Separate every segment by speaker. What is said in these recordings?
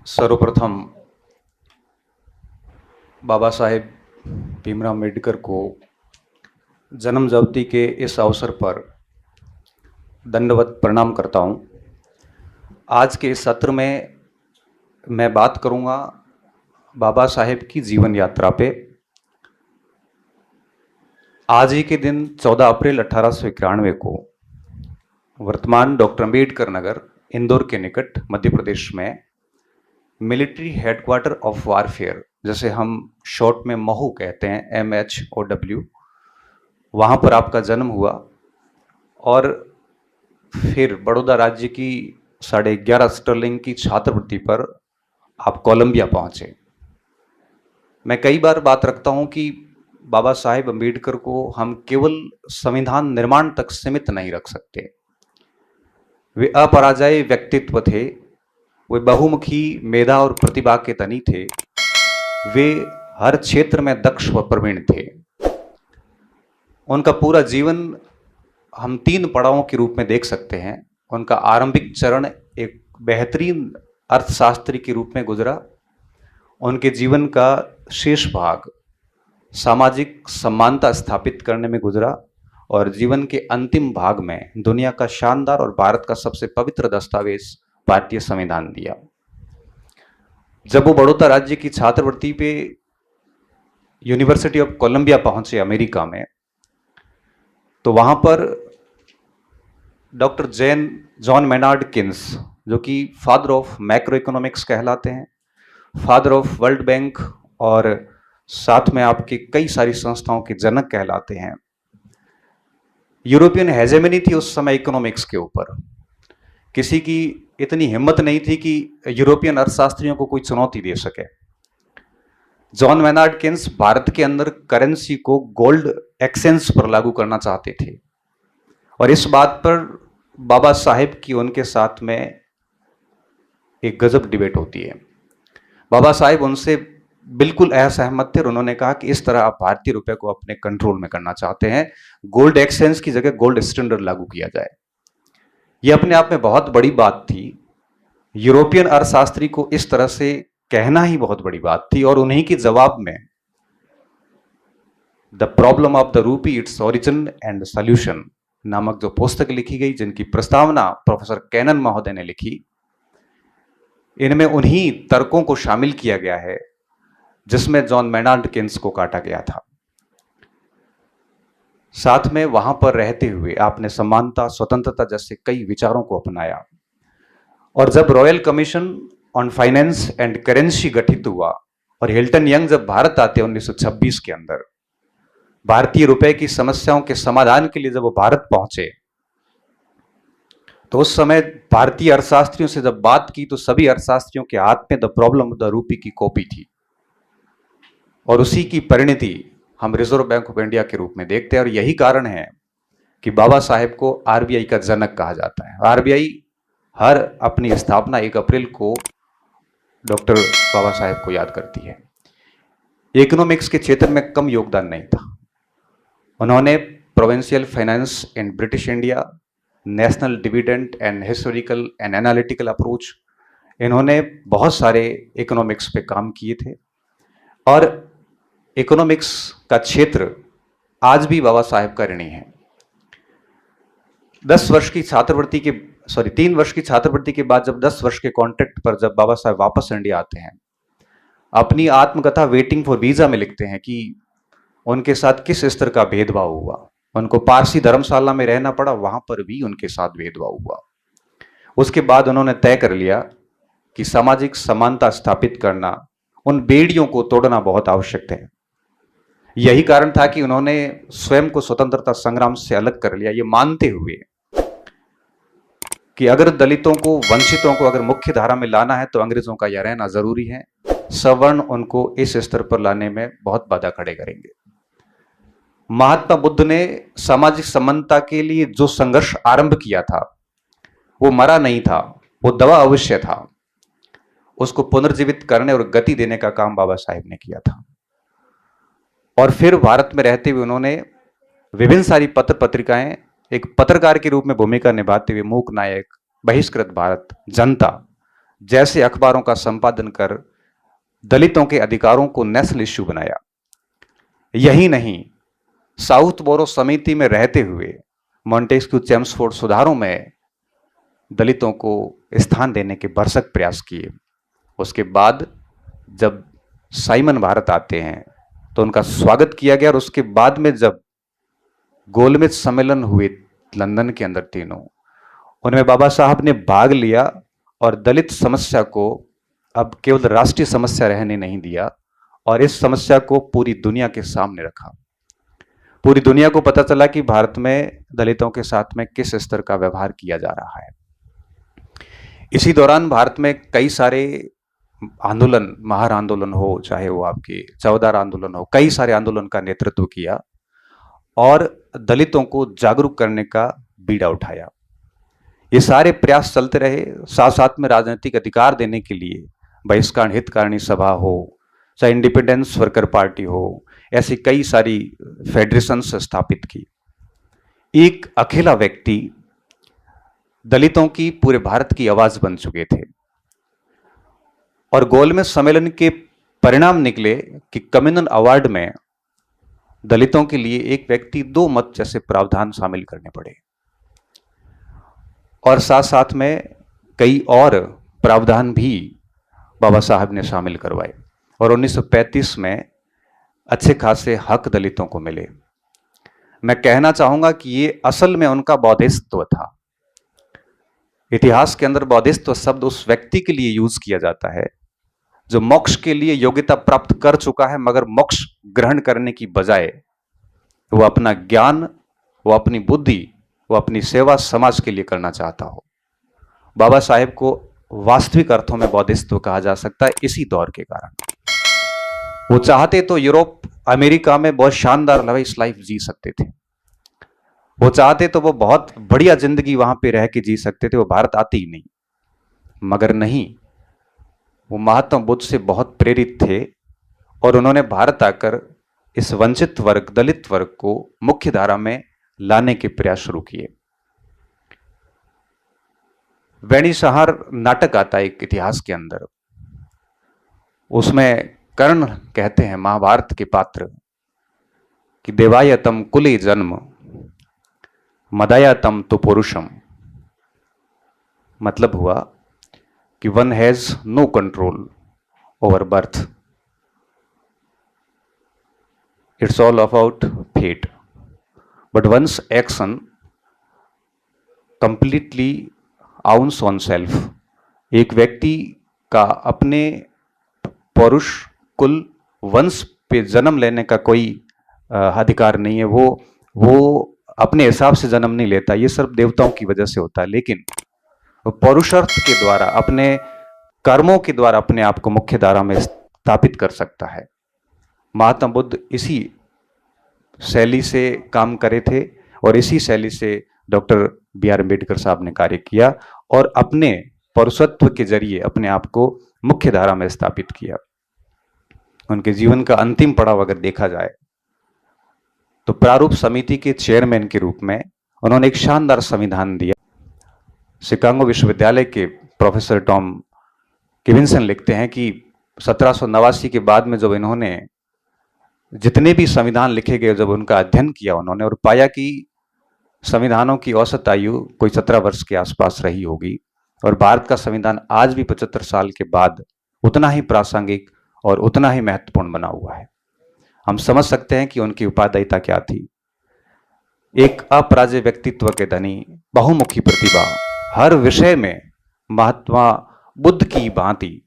Speaker 1: सर्वप्रथम बाबा साहेब भीमराव अम्बेडकर को जन्म जयंती के इस अवसर पर दंडवत प्रणाम करता हूँ। आज के इस सत्र में मैं बात करूँगा बाबा साहेब की जीवन यात्रा पे। आज ही के दिन 14 अप्रैल 1891 को वर्तमान डॉक्टर अम्बेडकर नगर इंदौर के निकट मध्य प्रदेश में मिलिट्री हेडक्वार्टर ऑफ वारफेयर, जैसे हम शॉर्ट में महू कहते हैं, MHOW, वहाँ पर आपका जन्म हुआ और फिर बड़ौदा राज्य की 11.5 स्टर्लिंग की छात्रवृत्ति पर आप कोलंबिया पहुँचे। मैं कई बार बात रखता हूँ कि बाबा साहेब अम्बेडकर को हम केवल संविधान निर्माण तक सीमित नहीं रख सकते। वे अपराजय व्यक्तित्व थे, वे बहुमुखी मेधा और प्रतिभा के धनी थे, वे हर क्षेत्र में दक्ष व प्रवीण थे। उनका पूरा जीवन हम 3 पड़ावों के रूप में देख सकते हैं। उनका आरंभिक चरण एक बेहतरीन अर्थशास्त्री के रूप में गुजरा। उनके जीवन का शेष भाग सामाजिक समानता स्थापित करने में गुजरा और जीवन के अंतिम भाग में दुनिया का शानदार और भारत का सबसे पवित्र दस्तावेज भारतीय संविधान दिया। जब वो बड़ौदा राज्य की छात्रवृत्ति पे यूनिवर्सिटी ऑफ कोलंबिया पहुंचे अमेरिका में, तो वहां पर डॉक्टर जॉन मेनार्ड किन्स, जो कि फादर ऑफ मैक्रो इकोनॉमिक्स कहलाते हैं, फादर ऑफ वर्ल्ड बैंक और साथ में आपकी कई सारी संस्थाओं के जनक कहलाते हैं। यूरोपियन हेजेमनी थी उस समय इकोनॉमिक्स के ऊपर। किसी की इतनी हिम्मत नहीं थी कि यूरोपियन अर्थशास्त्रियों को कोई चुनौती दे सके। जॉन मेनार्ड किन्स भारत के अंदर करेंसी को गोल्ड एक्सचेंज पर लागू करना चाहते थे और इस बात पर बाबा साहेब की उनके साथ में एक गजब डिबेट होती है। बाबा साहेब उनसे बिल्कुल असहमत थे और उन्होंने कहा कि इस तरह आप भारतीय रुपए को अपने कंट्रोल में करना चाहते हैं, गोल्ड एक्सचेंज की जगह गोल्ड स्टैंडर्ड लागू किया जाए। यह अपने आप में बहुत बड़ी बात थी। यूरोपियन अर्थशास्त्री को इस तरह से कहना ही बहुत बड़ी बात थी और उन्हीं के जवाब में the problem of the rupee, its origin and solution नामक जो पुस्तक लिखी गई, जिनकी प्रस्तावना प्रोफेसर कैनन महोदय ने लिखी, इनमें उन्हीं तर्कों को शामिल किया गया है जिसमें जॉन मेनार्ड किन्स को काटा गया था। साथ में वहां पर रहते हुए आपने समानता, स्वतंत्रता जैसे कई विचारों को अपनाया और जब royal commission on finance and currency गठित हुआ और हिल्टन यंग जब भारत आते 1926 के अंदर, भारतीय रुपए की समस्याओं के समाधान के लिए जब वो भारत पहुंचे, तो उस समय भारतीय अर्थशास्त्रियों से जब बात की तो सभी अर्थशास्त्रियों के हाथ में the problem of the rupee की कॉपी थी और उसी की परिणति हम रिजर्व बैंक ऑफ इंडिया के रूप में देखते हैं। और यही कारण है कि बाबा साहेब को RBI का जनक कहा जाता है। RBI हर अपनी स्थापना 1 अप्रैल को डॉक्टर बाबा साहेब को याद करती है। इकोनॉमिक्स के क्षेत्र में कम योगदान नहीं था। उन्होंने provincial finance in British India, national dividend and historical and analytical approach, इन्होंने बहुत सारे इकोनॉमिक्स पे काम किए थे और इकोनॉमिक्स का क्षेत्र आज भी बाबा साहेब का ऋणी है। 3 वर्ष की छात्रवृत्ति के बाद जब 10 वर्ष के कॉन्ट्रैक्ट पर जब बाबा साहेब वापस इंडिया आते हैं, अपनी आत्मकथा वेटिंग फॉर वीजा में लिखते हैं कि उनके साथ किस स्तर का भेदभाव हुआ। उनको पारसी धर्मशाला में रहना पड़ा, वहां पर भी उनके साथ भेदभाव हुआ। उसके बाद उन्होंने तय कर लिया कि सामाजिक समानता स्थापित करना, उन बेड़ियों को तोड़ना बहुत आवश्यक है। यही कारण था कि उन्होंने स्वयं को स्वतंत्रता संग्राम से अलग कर लिया, ये मानते हुए कि अगर दलितों को, वंचितों को अगर मुख्य धारा में लाना है तो अंग्रेजों का यह रहना जरूरी है। सवर्ण उनको इस स्तर पर लाने में बहुत बाधा खड़े करेंगे। महात्मा बुद्ध ने सामाजिक समानता के लिए जो संघर्ष आरंभ किया था, वो मरा नहीं था, वो दवा अवश्य था। उसको पुनर्जीवित करने और गति देने का काम बाबा साहेब ने किया था। और फिर भारत में रहते हुए उन्होंने विभिन्न सारी पत्र पत्रिकाएं एक पत्रकार के रूप में भूमिका निभाते हुए मूक नायक, बहिष्कृत भारत, जनता, जैसे अखबारों का संपादन कर दलितों के अधिकारों को नेशनल इश्यू बनाया। यही नहीं, साउथ बोरो समिति में रहते हुए मॉन्टेस्क्यू चेम्सफोर्ड सुधारों में दलितों को स्थान देने के भरसक प्रयास किए। उसके बाद जब साइमन भारत आते हैं तो उनका स्वागत किया गया, और उसके बाद में जब गोलमेज सम्मेलन हुए लंदन के अंदर तीनों, उनमें बाबा साहब ने भाग लिया और दलित समस्या को अब केवल राष्ट्रीय समस्या रहने नहीं दिया, और इस समस्या को पूरी दुनिया के सामने रखा। पूरी दुनिया को पता चला कि भारत में दलितों के साथ में किस स्तर का व्यवहार किया जा रहा है। इसी दौरान भारत में कई सारे आंदोलन, महार आंदोलन हो, चाहे वो आपके चौदार आंदोलन हो, कई सारे आंदोलन का नेतृत्व किया और दलितों को जागरूक करने का बीड़ा उठाया। ये सारे प्रयास चलते रहे। साथ साथ में राजनीतिक अधिकार देने के लिए बहिष्कार हितकारिणी सभा हो, चाहे इंडिपेंडेंस वर्कर पार्टी हो, ऐसी कई सारी फेडरेशंस स्थापित की। एक अकेला व्यक्ति दलितों की पूरे भारत की आवाज बन चुके थे, और गोलमेज सम्मेलन के परिणाम निकले कि कम्युनल अवार्ड में दलितों के लिए एक व्यक्ति 2 मत जैसे प्रावधान शामिल करने पड़े, और साथ साथ में कई और प्रावधान भी बाबा साहब ने शामिल करवाए, और 1935 में अच्छे खासे हक दलितों को मिले। मैं कहना चाहूंगा कि ये असल में उनका बौद्धिस्त्व था। इतिहास के अंदर बौद्धिस्त्व शब्द उस व्यक्ति के लिए यूज किया जाता है जो मोक्ष के लिए योग्यता प्राप्त कर चुका है, मगर मोक्ष ग्रहण करने की बजाय वो अपना ज्ञान, वो अपनी बुद्धि, वो अपनी सेवा समाज के लिए करना चाहता हो। बाबा साहेब को वास्तविक अर्थों में बौद्धिस्त्व कहा जा सकता है इसी दौर के कारण। वो चाहते तो यूरोप, अमेरिका में बहुत शानदार लाइफ जी सकते थे। वो चाहते तो वो बहुत बढ़िया जिंदगी वहां पे रह के जी सकते थे, वो भारत आते ही नहीं। मगर नहीं, वो महात्मा बुद्ध से बहुत प्रेरित थे, और उन्होंने भारत आकर इस वंचित वर्ग, दलित वर्ग को मुख्य धारा में लाने के प्रयास शुरू किए। वैनिसहार नाटक आता है एक इतिहास के अंदर, उसमें कर्ण कहते हैं महाभारत के पात्र कि देवायतम कुले जन्म मदायातम तो पुरुषम। मतलब हुआ कि one has no control over birth, it's all about fate, but once action completely ounce on self. एक व्यक्ति का अपने पौरुष, कुल, वंश पे जन्म लेने का कोई अधिकार नहीं है। वो अपने हिसाब से जन्म नहीं लेता, ये सिर्फ देवताओं की वजह से होता है। लेकिन वो पौरुषार्थ के द्वारा, अपने कर्मों के द्वारा अपने आप को मुख्य धारा में स्थापित कर सकता है। महात्मा बुद्ध इसी शैली से काम करे थे, और इसी शैली से डॉक्टर बी.आर. अम्बेडकर साहब ने कार्य किया, और अपने पौरुषत्व के जरिए अपने आप को मुख्य धारा में स्थापित किया। उनके जीवन का अंतिम पड़ाव अगर देखा जाए तो प्रारूप समिति के चेयरमैन के रूप में उन्होंने एक शानदार संविधान दिया। शिकागो विश्वविद्यालय के प्रोफेसर टॉम किविंसन लिखते हैं कि 1789 के बाद में जब इन्होंने जितने भी संविधान लिखे गए, जब उनका अध्ययन किया उन्होंने, और पाया कि संविधानों की औसत आयु कोई 17 वर्ष के आसपास रही होगी, और भारत का संविधान आज भी 75 साल के बाद उतना ही प्रासंगिक और उतना ही महत्वपूर्ण बना हुआ है। हम समझ सकते हैं कि उनकी उपादेयता क्या थी। एक अपराजय व्यक्तित्व के धनी, बहुमुखी प्रतिभा, हर विषय में महात्मा बुद्ध की भांति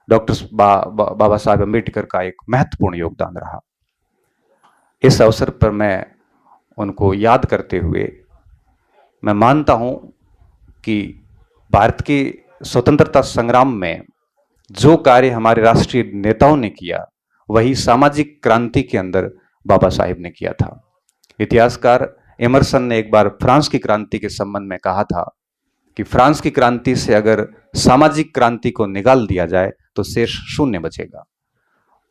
Speaker 1: डॉक्टर बाबा साहब अम्बेडकर का एक महत्वपूर्ण योगदान रहा। इस अवसर पर मैं उनको याद करते हुए मैं मानता हूं कि भारत के स्वतंत्रता संग्राम में जो कार्य हमारे राष्ट्रीय नेताओं ने किया, वही सामाजिक क्रांति के अंदर बाबा साहेब ने किया था। इतिहासकार एमरसन ने एक बार फ्रांस की क्रांति के संबंध में कहा था कि फ्रांस की क्रांति से अगर सामाजिक क्रांति को निकाल दिया जाए तो शेष शून्य बचेगा।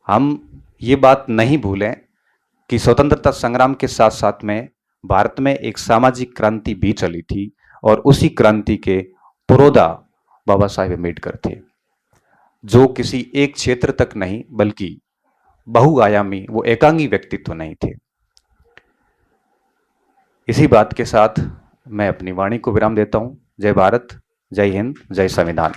Speaker 1: हम ये बात नहीं भूलें कि स्वतंत्रता संग्राम के साथ साथ में भारत में एक सामाजिक क्रांति भी चली थी, और उसी क्रांति के पुरोधा बाबा साहेब अम्बेडकर थे। जो किसी एक क्षेत्र तक नहीं बल्कि बहुआयामी वो एकांगी व्यक्तित्व नहीं थे। इसी बात के साथ मैं अपनी वाणी को विराम देता हूं। जय भारत, जय हिंद, जय संविधान।